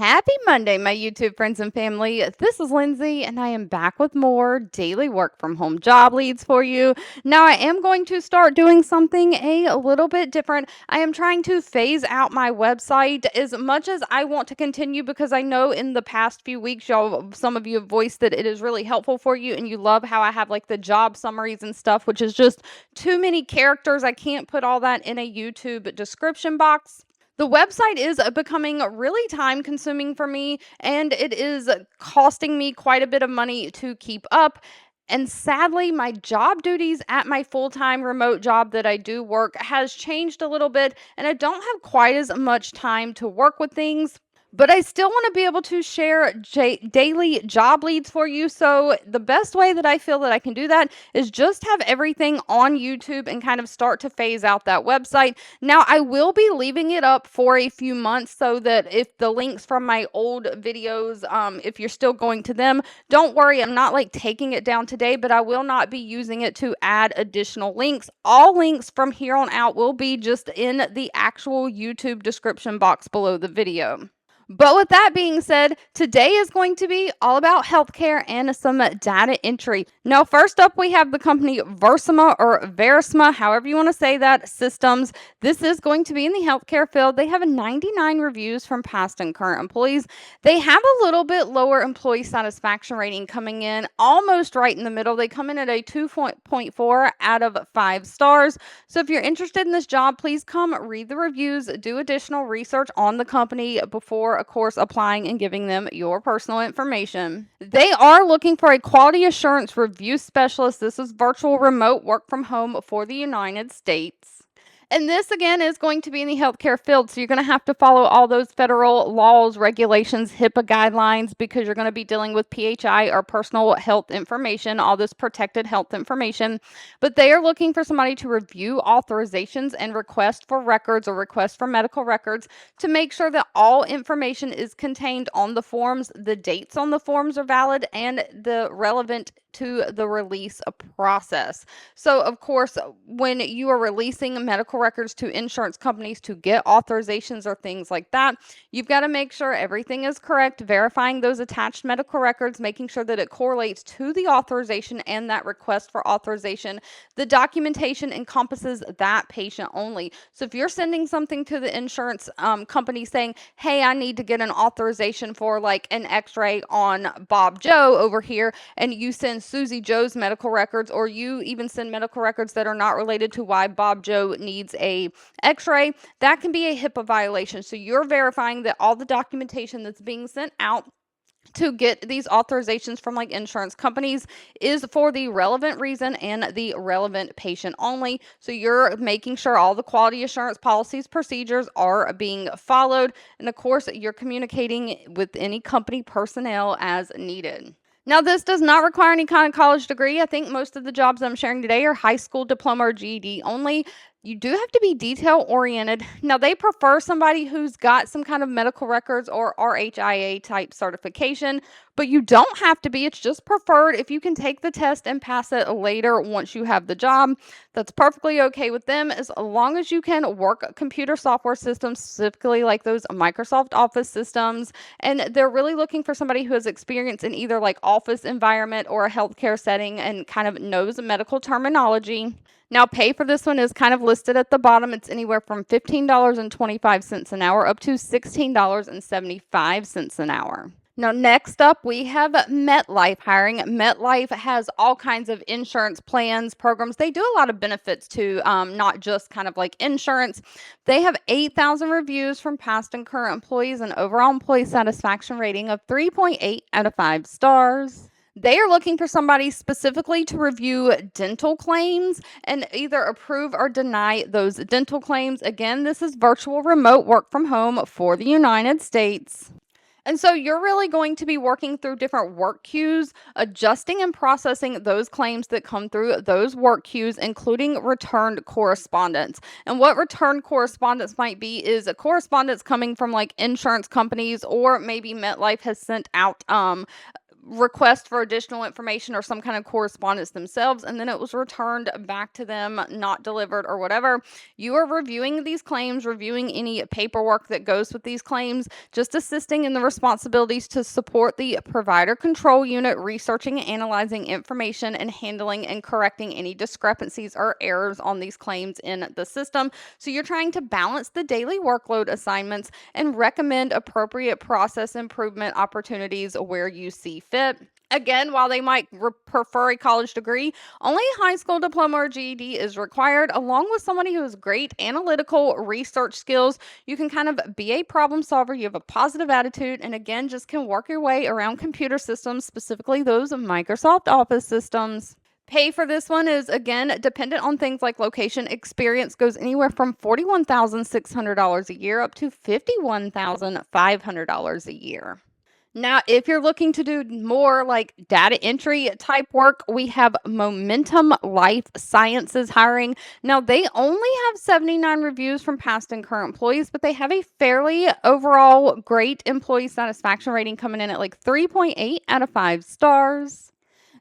Happy Monday, my YouTube friends and family. This is Lindsay, and I am back with more daily work from home job leads for you. Now, I am going to start doing something a little bit different. I am trying to phase out my website as much as I want to continue because I know in the past few weeks, some of you have voiced that it is really helpful for you, and you love how I have like the job summaries and stuff, which is just too many characters. I can't put all that in a YouTube description box. The website is becoming really time consuming for me, and it is costing me quite a bit of money to keep up. And sadly, my job duties at my full time remote job that I do work has changed a little bit, and I don't have quite as much time to work with things. But I still want to be able to share daily job leads for you. So, the best way that I feel that I can do that is just have everything on YouTube and kind of start to phase out that website. Now, I will be leaving it up for a few months so that if the links from my old videos, if you're still going to them, don't worry, I'm not like taking it down today, but I will not be using it to add additional links. All links from here on out will be just in the actual YouTube description box below the video. But with that being said, today is going to be all about healthcare and some data entry. Now, first up, we have the company Verisma, however you want to say that, Systems. This is going to be in the healthcare field. They have 99 reviews from past and current employees. They have a little bit lower employee satisfaction rating coming in, almost right in the middle. They come in at a 2.4 out of 5 stars. So if you're interested in this job, please come read the reviews, do additional research on the company before, of course, applying and giving them your personal information. They are looking for a quality assurance review specialist. This is virtual remote work from home for the United States. And this, again, is going to be in the healthcare field. So you're going to have to follow all those federal laws, regulations, HIPAA guidelines, because you're going to be dealing with PHI or personal health information, all this protected health information. But they are looking for somebody to review authorizations and request for records or request for medical records to make sure that all information is contained on the forms, the dates on the forms are valid, and the relevant to the release process. So, of course, when you are releasing medical records to insurance companies to get authorizations or things like that, you've got to make sure everything is correct, verifying those attached medical records, making sure that it correlates to the authorization and that request for authorization. The documentation encompasses that patient only. So if you're sending something to the insurance company saying, hey, I need to get an authorization for like an x-ray on Bob Joe over here, and you send Susie Joe's medical records, or you even send medical records that are not related to why Bob Joe needs a x-ray, that can be a HIPAA violation. So you're verifying that all the documentation that's being sent out to get these authorizations from like insurance companies is for the relevant reason and the relevant patient only. So you're making sure all the quality assurance policies, procedures are being followed. And of course, you're communicating with any company personnel as needed. Now, this does not require any kind of college degree. I think most of the jobs I'm sharing today are high school diploma or GED only. You do have to be detail oriented. Now, they prefer somebody who's got some kind of medical records or RHIA type certification, but you don't have to be. It's just preferred. If you can take the test and pass it later once you have the job, that's perfectly okay with them, as long as you can work computer software systems, specifically like those Microsoft Office systems. And they're really looking for somebody who has experience in either like office environment or a healthcare setting and kind of knows medical terminology. Now, pay for this one is kind of listed at the bottom. It's anywhere from $15.25 an hour up to $16.75 an hour. Now, next up, we have MetLife hiring. MetLife has all kinds of insurance plans, programs. They do a lot of benefits too, not just kind of like insurance. They have 8,000 reviews from past and current employees, and overall employee satisfaction rating of 3.8 out of 5 stars. They are looking for somebody specifically to review dental claims and either approve or deny those dental claims. Again, this is virtual remote work from home for the United States. And so you're really going to be working through different work queues, adjusting and processing those claims that come through those work queues, including returned correspondence. And what returned correspondence might be is a correspondence coming from like insurance companies, or maybe MetLife has sent out request for additional information or some kind of correspondence themselves, and then it was returned back to them, not delivered or whatever. You are reviewing these claims, reviewing any paperwork that goes with these claims, just assisting in the responsibilities to support the provider control unit, researching and analyzing information, and handling and correcting any discrepancies or errors on these claims in the system. So you're trying to balance the daily workload assignments and recommend appropriate process improvement opportunities where you see fit. Again, while they might prefer a college degree, only a high school diploma or GED is required, along with somebody who has great analytical research skills. You can kind of be a problem solver. You have a positive attitude, and again, just can work your way around computer systems, specifically those of Microsoft Office systems. Pay for this one is again dependent on things like location. Experience goes anywhere from $41,600 a year up to $51,500 a year. Now, if you're looking to do more like data entry type work, we have Momentum Life Sciences hiring. Now, they only have 79 reviews from past and current employees, but they have a fairly overall great employee satisfaction rating coming in at like 3.8 out of 5 stars.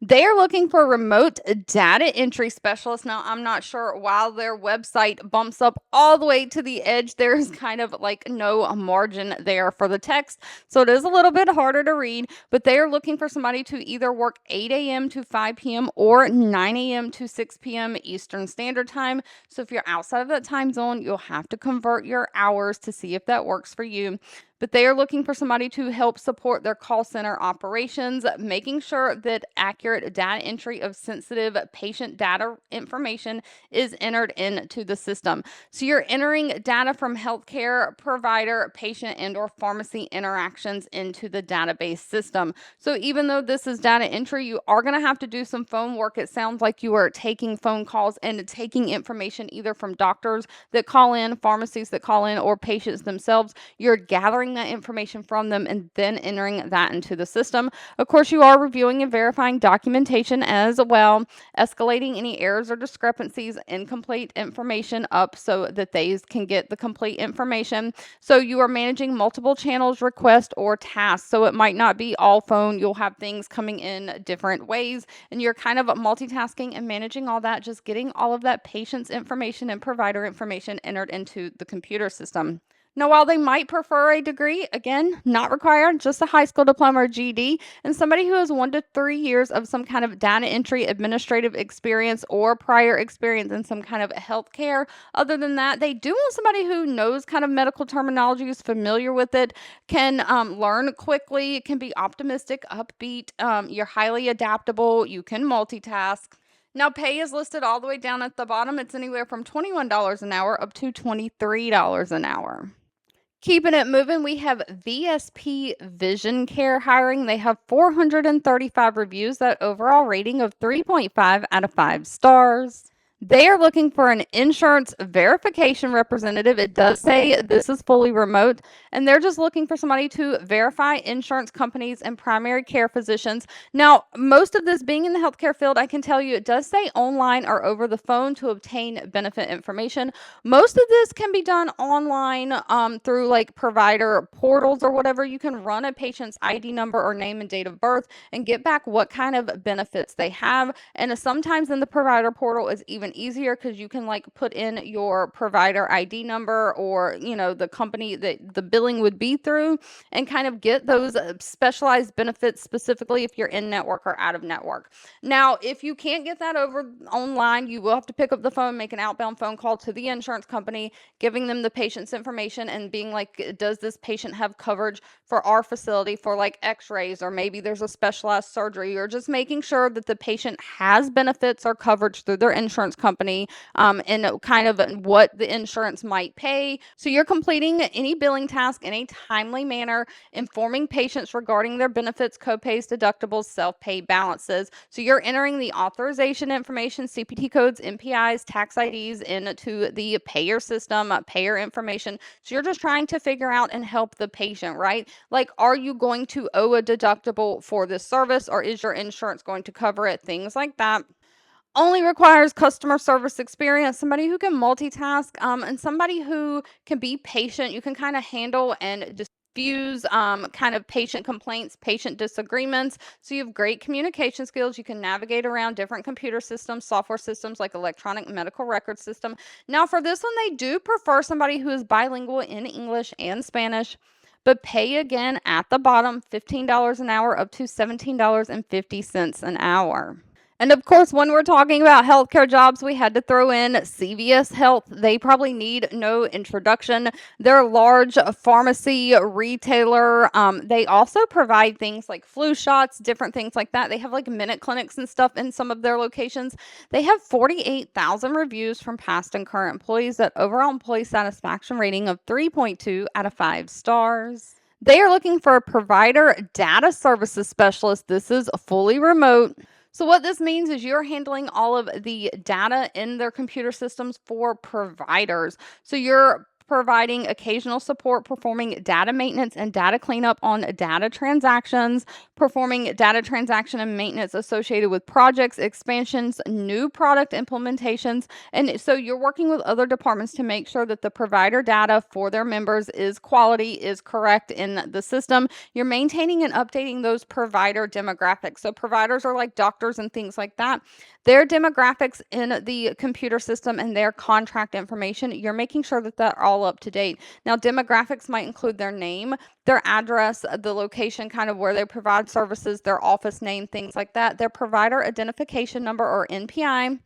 They are looking for a remote data entry specialist. Now, I'm not sure while their website bumps up all the way to the edge, there's kind of like no margin there for the text. So it is a little bit harder to read, but they are looking for somebody to either work 8 a.m. to 5 p.m. or 9 a.m. to 6 p.m. Eastern Standard Time. So if you're outside of that time zone, you'll have to convert your hours to see if that works for you. But they are looking for somebody to help support their call center operations, making sure that accurate data entry of sensitive patient data information is entered into the system. So you're entering data from healthcare provider, patient, and or pharmacy interactions into the database system. So even though this is data entry, you are going to have to do some phone work. It sounds like you are taking phone calls and taking information either from doctors that call in, pharmacies that call in, or patients themselves. You're gathering that information from them and then entering that into the system. Of course, you are reviewing and verifying documentation as well, escalating any errors or discrepancies, incomplete information up so that they can get the complete information. So you are managing multiple channels, requests, or tasks. So it might not be all phone. You'll have things coming in different ways, and you're kind of multitasking and managing all that, just getting all of that patient's information and provider information entered into the computer system. Now, while they might prefer a degree, again, not required, just a high school diploma or GED, and somebody who has 1 to 3 years of some kind of data entry administrative experience or prior experience in some kind of healthcare. Other than that, they do want somebody who knows kind of medical terminology, is familiar with it, can learn quickly, can be optimistic, upbeat. You're highly adaptable, you can multitask. Now, pay is listed all the way down at the bottom. It's anywhere from $21 an hour up to $23 an hour. Keeping it moving, we have VSP Vision Care hiring. They have 435 reviews, that overall rating of 3.5 out of 5 stars. They are looking for an insurance verification representative. It does say this is fully remote, and they're just looking for somebody to verify insurance companies and primary care physicians. Now, most of this being in the healthcare field, I can tell you it does say online or over the phone to obtain benefit information. Most of this can be done online through like provider portals or whatever. You can run a patient's ID number or name and date of birth and get back what kind of benefits they have. And sometimes in the provider portal is even easier because you can like put in your provider ID number or the company that the billing would be through and kind of get those specialized benefits specifically if you're in network or out of network. Now, if you can't get that over online, you will have to pick up the phone, make an outbound phone call to the insurance company, giving them the patient's information and being like, does this patient have coverage for our facility for like x-rays, or maybe there's a specialized surgery, or just making sure that the patient has benefits or coverage through their insurance company, and kind of what the insurance might pay. So you're completing any billing task in a timely manner, informing patients regarding their benefits, copays, deductibles, self-pay balances. So you're entering the authorization information, CPT codes, MPIs, tax IDs into the payer system, payer information. So you're just trying to figure out and help the patient, right? Like, are you going to owe a deductible for this service, or is your insurance going to cover it? Things like that. Only requires customer service experience, somebody who can multitask, and somebody who can be patient. You can kind of handle and just views, kind of patient complaints, patient disagreements. So you have great communication skills. You can navigate around different computer systems, software systems like electronic medical record system. Now, for this one, they do prefer somebody who is bilingual in English and Spanish. But pay again at the bottom, $15 an hour up to $17.50 an hour. And of course, when we're talking about healthcare jobs, we had to throw in CVS Health. They probably need no introduction. They're a large pharmacy retailer. They also provide things like flu shots, different things like that. They have like minute clinics and stuff in some of their locations. They have 48,000 reviews from past and current employees, that overall employee satisfaction rating of 3.2 out of 5 stars. They are looking for a provider data services specialist. This is fully remote. So what this means is you're handling all of the data in their computer systems for providers. So you're providing occasional support, performing data maintenance and data cleanup on data transactions, performing data transaction and maintenance associated with projects, expansions, new product implementations. And so you're working with other departments to make sure that the provider data for their members is quality, is correct in the system. You're maintaining and updating those provider demographics. So providers are like doctors and things like that. Their demographics in the computer system and their contract information, you're making sure that they're all up to date. Now, demographics might include their name, their address, the location, kind of where they provide services, their office name, things like that, their provider identification number or NPI,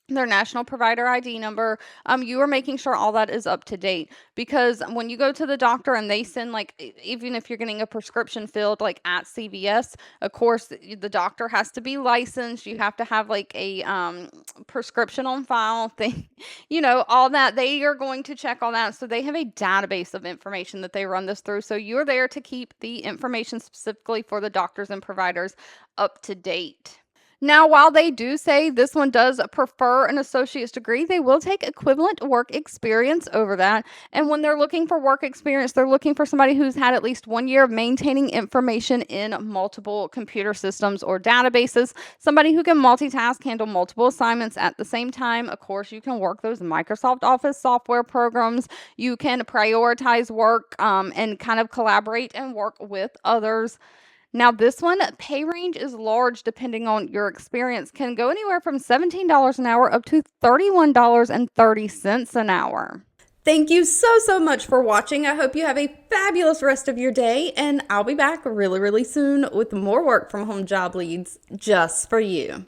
their national provider ID number. You are making sure all that is up to date, because when you go to the doctor and they send, like, even if you're getting a prescription filled like at CVS, of course the doctor has to be licensed. You have to have like a prescription on file thing, all that. They are going to check all that. So they have a database of information that they run this through. So you're there to keep the information specifically for the doctors and providers up to date. Now, while they do say this one does prefer an associate's degree, they will take equivalent work experience over that. And when they're looking for work experience, they're looking for somebody who's had at least 1 year of maintaining information in multiple computer systems or databases, somebody who can multitask, handle multiple assignments at the same time. Of course, you can work those Microsoft Office software programs. You can prioritize work and kind of collaborate and work with others. Now, this one, pay range is large depending on your experience, can go anywhere from $17 an hour up to $31.30 an hour. Thank you so much for watching. I hope you have a fabulous rest of your day, and I'll be back really soon with more work from home job leads just for you.